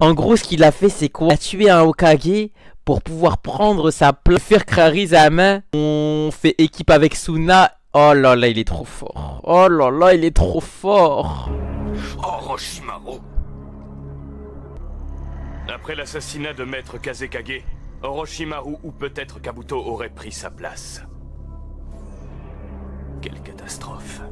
En gros, ce qu'il a fait, c'est quoi? Il a tué un Hokage pour pouvoir prendre sa place. Faire Karizama. On fait équipe avec Suna. Oh là là, il est trop fort. Oh là là, il est trop fort. Orochimaru. Après l'assassinat de Maître Kazekage, Orochimaru ou peut-être Kabuto aurait pris sa place. Quelle catastrophe.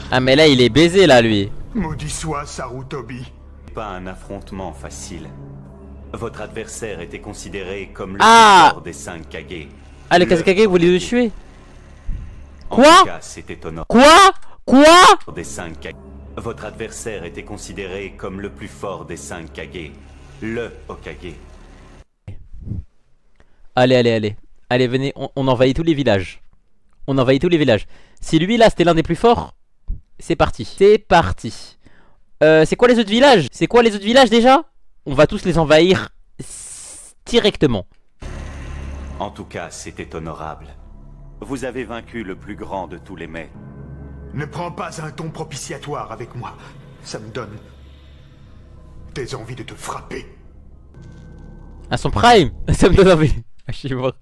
Ah mais là il est baisé là lui. Maudit soit Sarutobi. Pas un affrontement facile. Votre adversaire était considéré comme le Ah plus fort des 5 Kage. Ah le Kazekage voulait le tuer. En Quoi? tout cas, c'est étonnant. Quoi Des 5 Kage. Votre adversaire était considéré comme le plus fort des 5 Kage. Le Hokage. Allez, venez, on envahit tous les villages. On envahit tous les villages. Si lui là c'était l'un des plus forts, C'est parti. C'est parti. C'est quoi les autres villages? C'est quoi les autres villages déjà? On va tous les envahir directement. En tout cas, c'était honorable. Vous avez vaincu le plus grand de tous les maîtres. Ne prends pas un ton propitiatoire avec moi. Ça me donne des envies de te frapper. À son prime. Ça me donne envie. Je suis mort.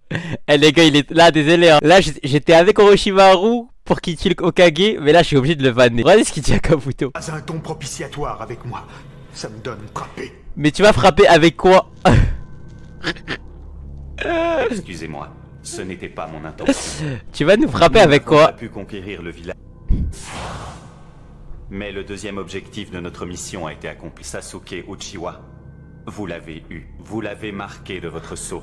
Eh les gars, il est là, désolé hein. Là j'étais avec Orochimaru pour qu'il tue le Hokage, mais là je suis obligé de le vanner. Regardez ce qu'il dit à Kabuto. Pas un ton propitiatoire avec moi. Ça me donne frapper. Mais tu vas frapper avec quoi? Excusez-moi, ce n'était pas mon intention. Tu vas nous frapper avec quoi? On a pu conquérir le village. Mais le deuxième objectif de notre mission a été accompli. Sasuke Uchiwa, vous l'avez eu. Vous l'avez marqué de votre sceau.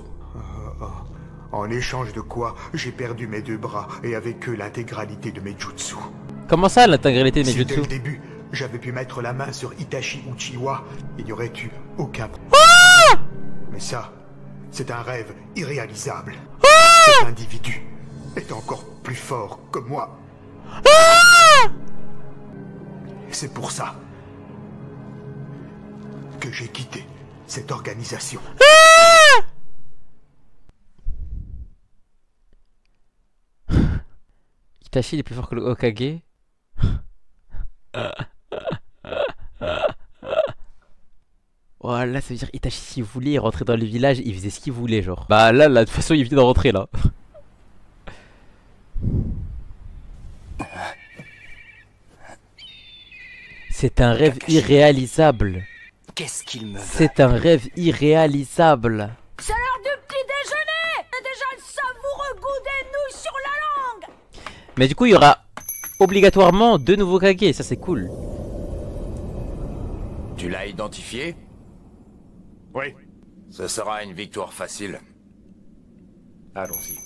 En échange de quoi, j'ai perdu mes 2 bras et avec eux l'intégralité de mes jutsu. Comment ça, l'intégralité de mes Si jutsu? dès le début, j'avais pu mettre la main sur Itachi Uchiwa, il n'y aurait eu aucun... Mais ça, c'est un rêve irréalisable. Cet individu est encore plus fort que moi. C'est pour ça que j'ai quitté cette organisation. Itachi il est plus fort que le Hokage. Voilà, ça veut dire Itachi s'il voulait il rentrait dans le village, il faisait ce qu'il voulait genre. Bah là, de toute façon il vient de rentrer là. C'est un rêve irréalisable. Qu'est-ce qu'il me veut? C'est un rêve irréalisable. C'est l'heure du petit déjeuner! Et déjà le savoureux goût des nouilles sur la langue! Mais du coup il y aura obligatoirement 2 nouveaux Kage, ça c'est cool. Tu l'as identifié? Oui. Ce sera une victoire facile. Allons-y.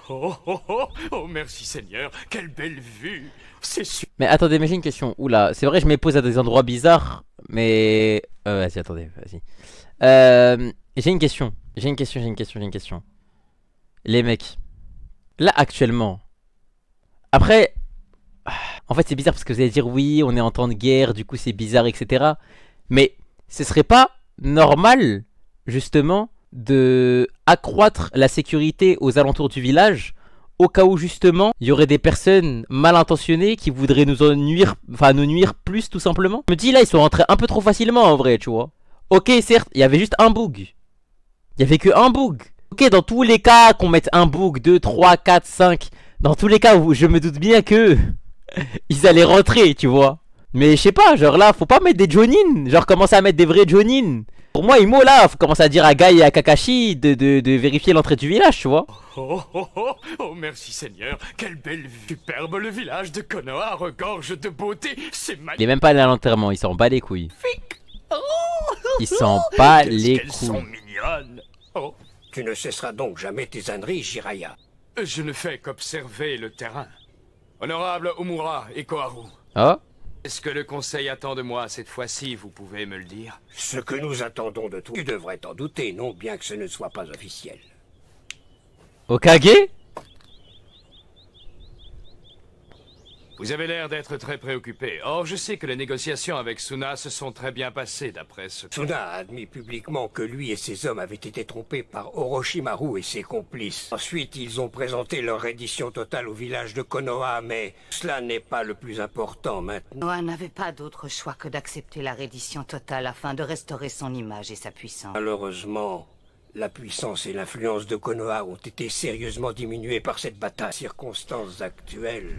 Oh, merci Seigneur, quelle belle vue. C'est sûr. Mais attendez, mais j'ai une question. Oula, c'est vrai je me pose à des endroits bizarres, mais... vas-y, attendez, vas-y. J'ai une question. J'ai une question. Les mecs, là actuellement... Après... En fait c'est bizarre parce que vous allez dire oui, on est en temps de guerre, du coup c'est bizarre, etc. Mais ce serait pas normal, justement, de accroître la sécurité aux alentours du village au cas où justement il y aurait des personnes mal intentionnées qui voudraient nous en nuire, enfin nous nuire plus tout simplement. Je me dis là ils sont rentrés un peu trop facilement en vrai, tu vois. Ok certes, il y avait juste un bug. Il y avait que un bug. Ok, dans tous les cas qu'on mette un bug, 2, 3, 4, 5, dans tous les cas où je me doute bien que ils allaient rentrer, tu vois. Mais je sais pas, genre là, faut pas mettre des Jonin. Genre commencer à mettre des vrais Jonin. Pour moi, Imo là, faut commencer à dire à Gai et à Kakashi de vérifier l'entrée du village, tu vois. Oh, merci Seigneur, quelle belle vue. Superbe, le village de Konoha regorge de beauté. C'est magnifique. Il est même pas allé à l'enterrement, il s'en bat les couilles. Il s'en bat les couilles. Sont mignonnes. Oh. Tu ne cesseras donc jamais tes âneries, Jiraiya. Je ne fais qu'observer le terrain. Honorable Omura et Koharu. Oh. Est-ce que le conseil attend de moi cette fois-ci, vous pouvez me le dire? Ce que nous attendons de toi, tu devrais t'en douter, non bien que ce ne soit pas officiel. Hokage? Vous avez l'air d'être très préoccupé. Or, je sais que les négociations avec Suna se sont très bien passées d'après ce... Suna a admis publiquement que lui et ses hommes avaient été trompés par Orochimaru et ses complices. Ensuite, ils ont présenté leur reddition totale au village de Konoha, mais cela n'est pas le plus important maintenant. Konoha n'avait pas d'autre choix que d'accepter la reddition totale afin de restaurer son image et sa puissance. Malheureusement, la puissance et l'influence de Konoha ont été sérieusement diminuées par cette bataille. Circonstances actuelles...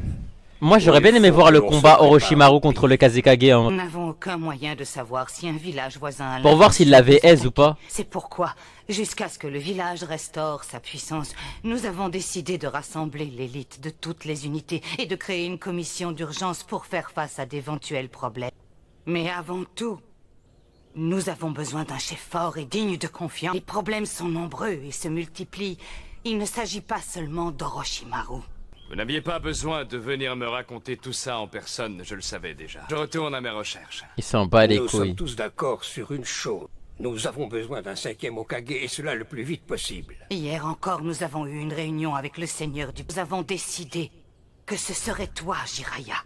Moi j'aurais bien aimé voir le combat Orochimaru contre le Kazekage Nous n'avons aucun moyen de savoir si un village voisin... Pour voir s'il l'avait aise ou pas. C'est pourquoi, jusqu'à ce que le village restaure sa puissance, nous avons décidé de rassembler l'élite de toutes les unités et de créer une commission d'urgence pour faire face à d'éventuels problèmes. Mais avant tout, nous avons besoin d'un chef fort et digne de confiance. Les problèmes sont nombreux et se multiplient. Il ne s'agit pas seulement d'Orochimaru. Vous n'aviez pas besoin de venir me raconter tout ça en personne, je le savais déjà. Je retourne à mes recherches. Il s'en bat les couilles. Nous sommes tous d'accord sur une chose. Nous avons besoin d'un 5e Hokage et cela le plus vite possible. Hier encore, nous avons eu une réunion avec le seigneur du... Nous avons décidé que ce serait toi, Jiraiya.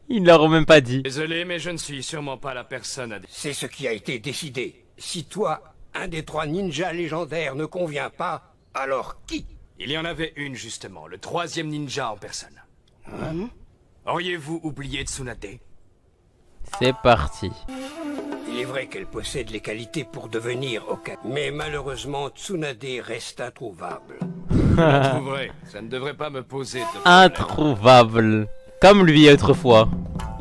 Ils ne leur ont même pas dit. Désolé, mais je ne suis sûrement pas la personne à... C'est ce qui a été décidé. Si toi, un des 3 ninjas légendaires ne convient pas, alors qui? Il y en avait une, justement, le 3e ninja en personne. Auriez-vous oublié Tsunade? C'est parti. Il est vrai qu'elle possède les qualités pour devenir Hokage. Mais malheureusement, Tsunade reste introuvable. Je la trouverai. Ça ne devrait pas me poser de problème. Introuvable. Comme lui autrefois.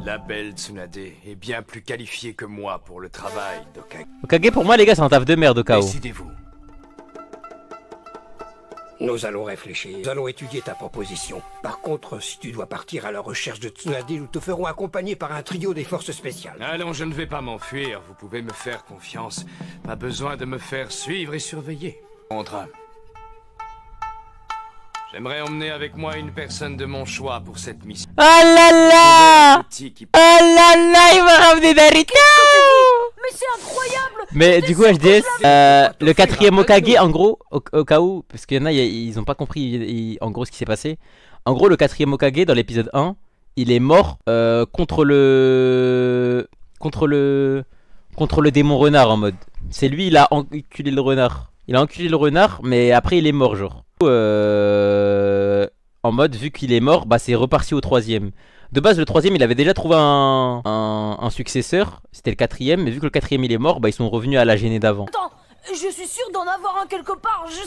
La belle Tsunade est bien plus qualifiée que moi pour le travail d'Hokage. Hokage pour moi les gars c'est un taf de merde au cas où. Décidez-vous. Nous allons réfléchir. Nous allons étudier ta proposition. Par contre, si tu dois partir à la recherche de Tsunade, nous te ferons accompagner par un trio des forces spéciales. Allons, je ne vais pas m'enfuir. Vous pouvez me faire confiance. Pas besoin de me faire suivre et surveiller. Contre. J'aimerais emmener avec moi une personne de mon choix pour cette mission. Oh là là! Oh là là, il m'a ramené Naruto! Mais c'est incroyable! Mais du coup HDS, le 4e Hokage en gros, au cas où, parce qu'il y en a, ils ont pas compris en gros ce qui s'est passé. En gros le 4e Hokage dans l'épisode 1, il est mort contre le démon renard en mode. C'est lui, il a enculé le renard. Il a enculé le renard, mais après il est mort genre. En mode vu qu'il est mort, bah c'est reparti au 3e. De base le 3e il avait déjà trouvé un successeur, c'était le 4e, mais vu que le 4e il est mort, bah ils sont revenus à la gênée d'avant. Attends, je suis sûr d'en avoir un quelque part. Je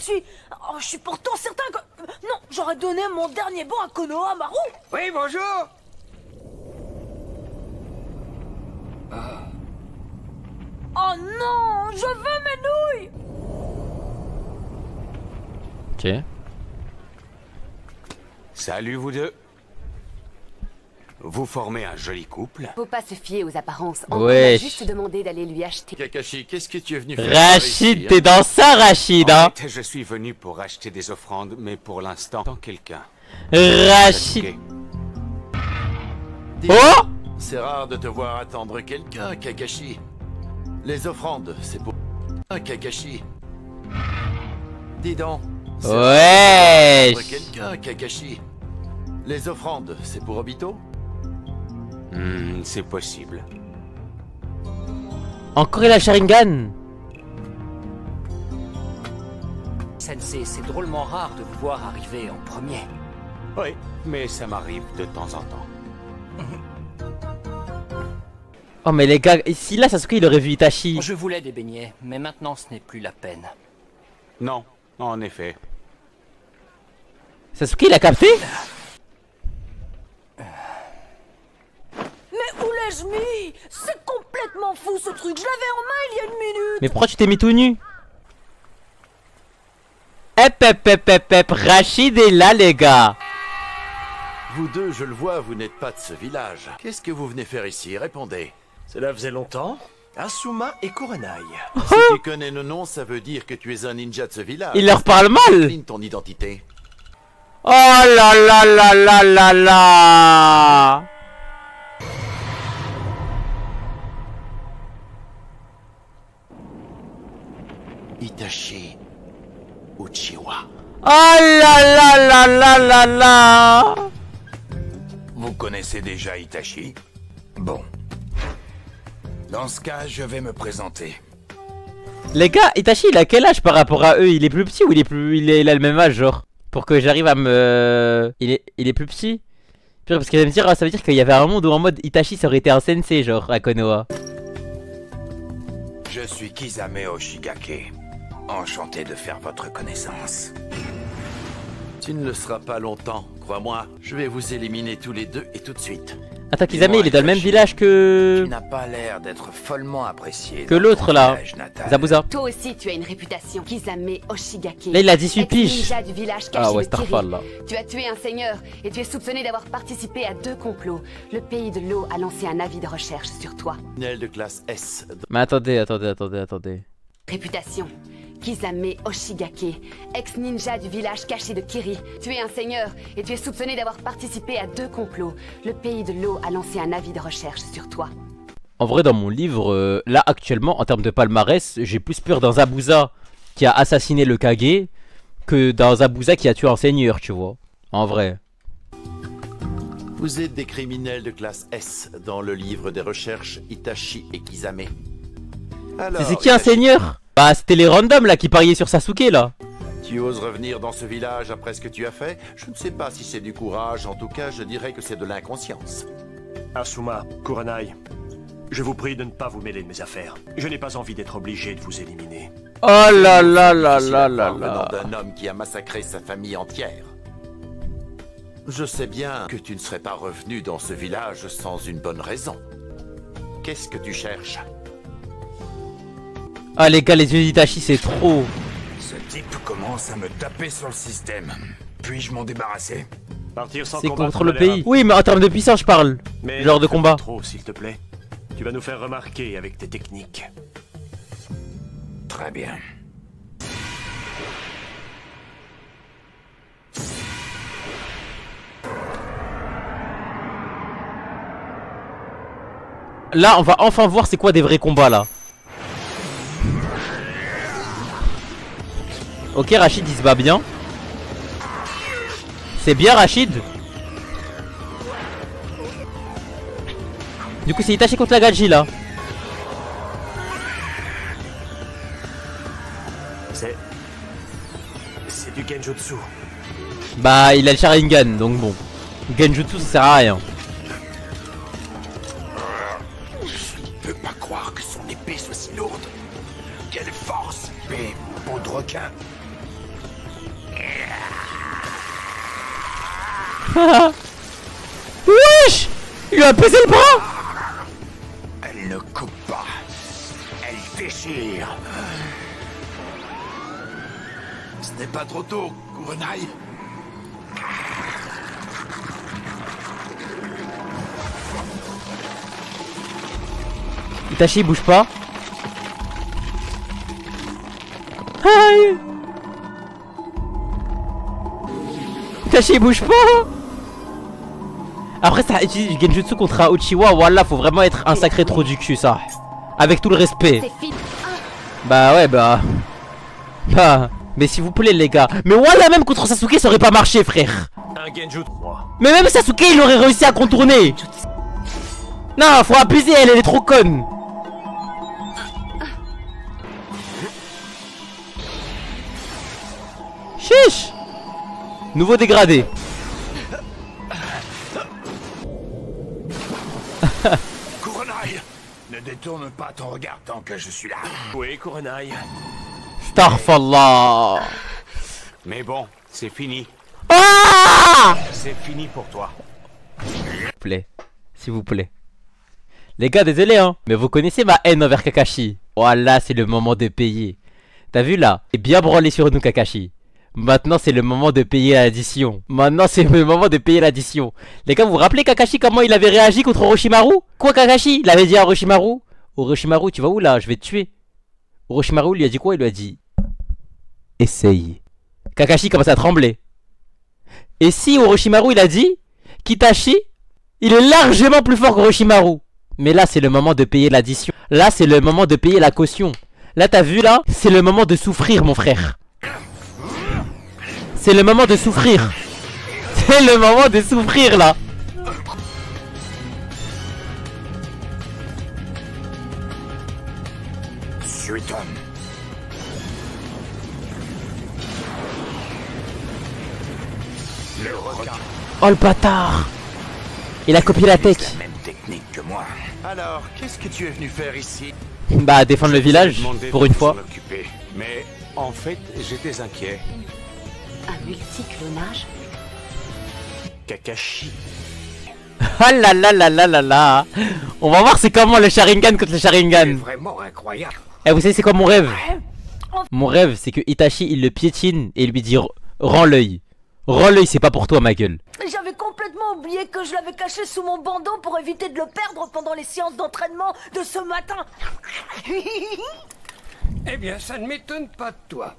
suis pourtant certain que... Non, j'aurais donné mon dernier bon à Konohamaru. Oui, bonjour. Oh non, je veux mes nouilles. Ok. Salut vous deux. Vous formez un joli couple. Faut pas se fier aux apparences. Ouais. On a juste demandé d'aller lui acheter. Kakashi, qu'est-ce que tu es venu faire Rachid, ici, t'es dans ça Rachid hein? En fait, je suis venu pour acheter des offrandes, mais pour l'instant, tant quelqu'un. Rachid. Dis- Oh! C'est rare de te voir attendre quelqu'un, Kakashi. Les offrandes, c'est pour... Kakashi. Dis donc. c'est rare Ouais. d'attendre quelqu'un, Kakashi. Les offrandes, c'est pour Obito? C'est possible. Encore il a Sharingan. Sensei, c'est drôlement rare de vous voir arriver en premier. Oui, mais ça m'arrive de temps en temps. Oh mais les gars, si là Sasuke il aurait vu Itachi. Je voulais des beignets, mais maintenant ce n'est plus la peine. Non, en effet. Sasuke il a capté? Mais où l'ai-je mis? C'est complètement fou ce truc. Je l'avais en main il y a une minute. Mais pourquoi tu t'es mis tout nu? Hep, Rachid est là les gars. Vous deux, je le vois, vous n'êtes pas de ce village. Qu'est-ce que vous venez faire ici? Répondez. Cela faisait longtemps. Asuma et Kurenai. Si tu connais nos noms, ça veut dire que tu es un ninja de ce village. Il leur parle mal. Décline ton identité. Oh là là là là là là. Itachi Uchiwa. Oh là là là là là là. Vous connaissez déjà Itachi? Bon. Dans ce cas, je vais me présenter. Les gars, Itachi il a quel âge par rapport à eux? Il est plus petit ou il a le même âge genre? Pour que j'arrive à me... Il est plus petit? Parce que ça veut dire qu'il y avait un monde où en mode Itachi ça aurait été un sensei genre à Konoha. Je suis Kisame Oshigake. Enchanté de faire votre connaissance. Tu ne le seras pas longtemps, crois-moi. Je vais vous éliminer tous les deux et tout de suite. Attends, Kisame il est dans le même village que... Tu n'as pas l'air d'être follement apprécié. Que l'autre là, Zabuza. Toi aussi, tu as une réputation. Kisame Oshigake. Là il a 18 piges. Ninja du village caché Ah ouais, de Kiri. Starfall là. Tu as tué un seigneur et tu es soupçonné d'avoir participé à 2 complots. Le pays de l'eau a lancé un avis de recherche sur toi. Nel de classe S. Mais attendez. Réputation. Kisame Oshigake, ex-ninja du village caché de Kiri. Tu es un seigneur et tu es soupçonné d'avoir participé à 2 complots. Le pays de l'eau a lancé un avis de recherche sur toi. En vrai dans mon livre, là actuellement en termes de palmarès, j'ai plus peur d'un Zabuza qui a assassiné le Kage que d'un Zabuza qui a tué un seigneur, tu vois. En vrai. Vous êtes des criminels de classe S dans le livre des recherches Itachi et Kisame. Alors, c'est qui un seigneur? Bah c'était les randoms là qui pariaient sur Sasuke là. Tu oses revenir dans ce village après ce que tu as fait? Je ne sais pas si c'est du courage, en tout cas je dirais que c'est de l'inconscience. Asuma, Kurenai, je vous prie de ne pas vous mêler de mes affaires. Je n'ai pas envie d'être obligé de vous éliminer. Oh là là là là là Venant là. d'un homme qui a massacré sa famille entière. Je sais bien que tu ne serais pas revenu dans ce village sans une bonne raison. Qu'est-ce que tu cherches? Ah les gars, les yeux d'Itachi c'est trop. Ce type commence à me taper sur le système. Puis-je m'en débarrasser? Partir sans C'est combattre contre le me l'air pays. Oui mais en termes de puissance je parle. Mais Genre de combat. trop, s'il te plaît. Tu vas nous faire remarquer avec tes techniques. Très bien. Là on va enfin voir c'est quoi des vrais combats là. Ok Rachid il se bat bien. C'est bien Rachid. Du coup c'est Itachi contre la Gaji là. C'est du Genjutsu. Bah il a le Sharingan donc bon. Genjutsu ça sert à rien. Je ne peux pas croire que son épée soit si lourde. Quelle force! Mais peau de requin. Wesh! Il lui a pesé le bras! Elle ne coupe pas. Elle déchire. Ce n'est pas trop tôt, Kurenai. Itachi bouge pas. Aïe! Itachi bouge pas. Après ça utilise du Genjutsu contre un Uchiwa. Voilà, faut vraiment être un sacré trou du cul ça. Avec tout le respect. Bah ouais bah. Mais s'il vous plaît les gars. Mais voilà même contre Sasuke ça aurait pas marché frère. Un Genjutsu. Mais même Sasuke il aurait réussi à contourner. Non faut abuser elle est trop conne. Chiche. Nouveau dégradé. Kurenai, ne détourne pas ton regard tant que je suis là. Oui, Kurenai. Starfallah. Mais bon, c'est fini. Ah! C'est fini pour toi. S'il vous plaît. Les gars, désolé hein, mais vous connaissez ma haine envers Kakashi. Voilà, c'est le moment de payer. T'as vu là? Et bien branlé sur nous Kakashi. Maintenant c'est le moment de payer l'addition. Maintenant c'est le moment de payer l'addition. Les gars, vous vous rappelez Kakashi comment il avait réagi contre Orochimaru? Quoi Kakashi? Il avait dit à Orochimaru: Orochimaru, tu vas où là? Je vais te tuer. Orochimaru lui a dit quoi? Il lui a dit: essaye. Kakashi commence à trembler. Et si Orochimaru il a dit qu'Itachi il est largement plus fort qu'Orochimaru. Mais là c'est le moment de payer l'addition. Là c'est le moment de payer la caution. Là t'as vu là? C'est le moment de souffrir mon frère. C'est le moment de souffrir. C'est le moment de souffrir là. Suiton. Le requin. Oh le bâtard. Il a copié la tech. Même technique que moi. Alors, qu'est-ce que tu es venu faire ici? Bah défendre le village pour une fois. Mais en fait j'étais inquiet. Un multiclonage? Kakashi. Ah là là là là là là. On va voir c'est comment le Sharingan contre le Sharingan. Vraiment incroyable. Eh vous savez c'est quoi mon rêve? Mon rêve c'est que Itachi il le piétine et il lui dit rends l'œil. Rends l'œil, c'est pas pour toi ma gueule. J'avais complètement oublié que je l'avais caché sous mon bandeau pour éviter de le perdre pendant les séances d'entraînement de ce matin. Eh bien, ça ne m'étonne pas de toi.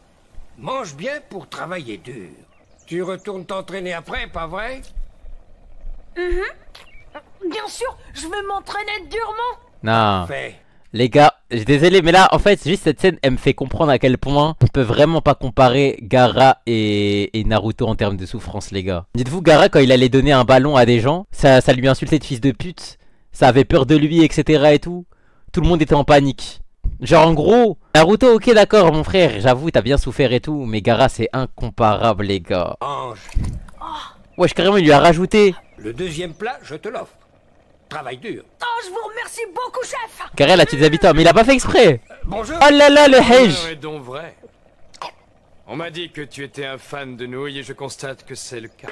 Mange bien pour travailler dur. Tu retournes t'entraîner après, pas vrai? Bien sûr, je vais m'entraîner durement. Non. Fait. Les gars, Désolé, mais là, en fait, juste cette scène, elle me fait comprendre à quel point on peut vraiment pas comparer Gaara et Naruto en termes de souffrance, les gars. Dites-vous, Gaara, quand il allait donner un ballon à des gens, ça lui insultait de fils de pute. Ça avait peur de lui, etc. et tout. Tout le monde était en panique. Genre, en gros, Naruto, ok, d'accord, mon frère, j'avoue, t'as bien souffert et tout, mais Gaara, c'est incomparable, les gars. Ange. Wesh, carrément, il lui a rajouté. Le deuxième plat, je te l'offre. Travail dur. Oh, je vous remercie beaucoup, chef. Carré, la petite habitants, mais il a pas fait exprès. Bonjour. Oh là là, le hej. C'est donc vrai. On m'a dit que tu étais un fan de nouilles et je constate que c'est le cas.